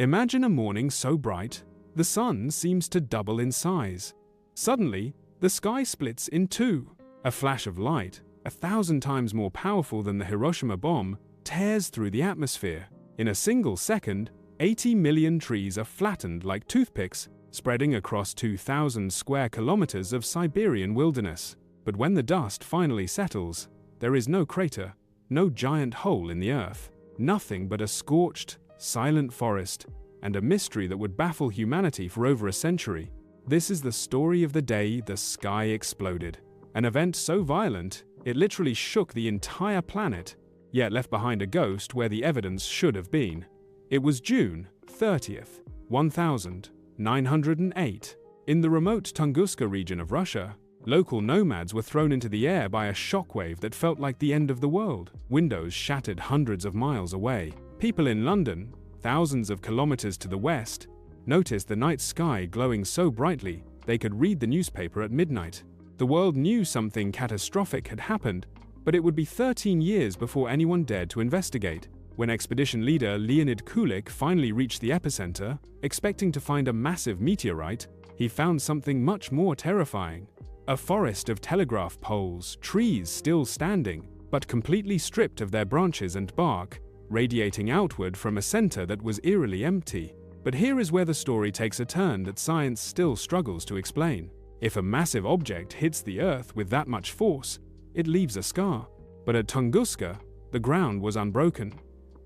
Imagine a morning so bright, the sun seems to double in size. Suddenly, the sky splits in two. A flash of light, 1,000 times more powerful than the Hiroshima bomb, tears through the atmosphere. In a single second, 80 million trees are flattened like toothpicks, spreading across 2,000 square kilometers of Siberian wilderness. But when the dust finally settles, there is no crater, no giant hole in the earth, nothing but a scorched, silent forest, and a mystery that would baffle humanity for over a century. This is the story of the day the sky exploded. An event so violent, it literally shook the entire planet, yet left behind a ghost where the evidence should have been. It was June 30th, 1908. In the remote Tunguska region of Russia, local nomads were thrown into the air by a shockwave that felt like the end of the world. Windows shattered hundreds of miles away. People in London, thousands of kilometers to the west, noticed the night sky glowing so brightly they could read the newspaper at midnight. The world knew something catastrophic had happened, but it would be 13 years before anyone dared to investigate. When expedition leader Leonid Kulik finally reached the epicenter, expecting to find a massive meteorite, he found something much more terrifying. A forest of telegraph poles, trees still standing, but completely stripped of their branches and bark, radiating outward from a center that was eerily empty. But here is where the story takes a turn that science still struggles to explain. If a massive object hits the Earth with that much force, it leaves a scar. But at Tunguska, the ground was unbroken.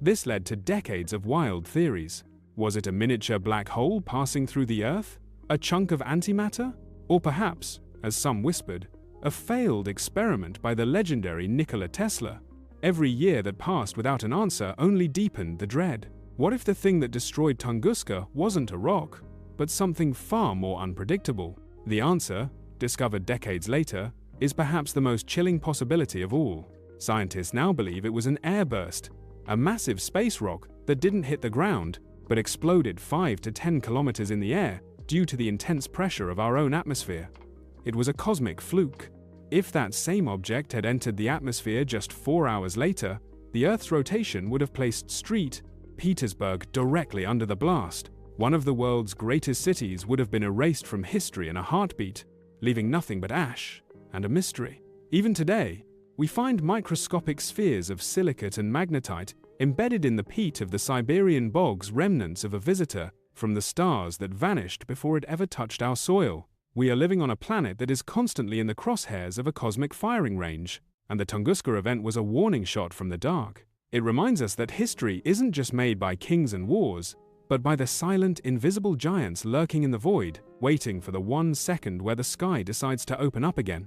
This led to decades of wild theories. Was it a miniature black hole passing through the Earth? A chunk of antimatter? Or perhaps, as some whispered, a failed experiment by the legendary Nikola Tesla? Every year that passed without an answer only deepened the dread. What if the thing that destroyed Tunguska wasn't a rock, but something far more unpredictable? The answer, discovered decades later, is perhaps the most chilling possibility of all. Scientists now believe it was an airburst, a massive space rock that didn't hit the ground, but exploded 5 to 10 kilometers in the air due to the intense pressure of our own atmosphere. It was a cosmic fluke. If that same object had entered the atmosphere just 4 hours later, the Earth's rotation would have placed St. Petersburg directly under the blast. One of the world's greatest cities would have been erased from history in a heartbeat, leaving nothing but ash and a mystery. Even today, we find microscopic spheres of silicate and magnetite embedded in the peat of the Siberian bogs, remnants of a visitor from the stars that vanished before it ever touched our soil. We are living on a planet that is constantly in the crosshairs of a cosmic firing range, and the Tunguska event was a warning shot from the dark. It reminds us that history isn't just made by kings and wars, but by the silent, invisible giants lurking in the void, waiting for the 1 second where the sky decides to open up again.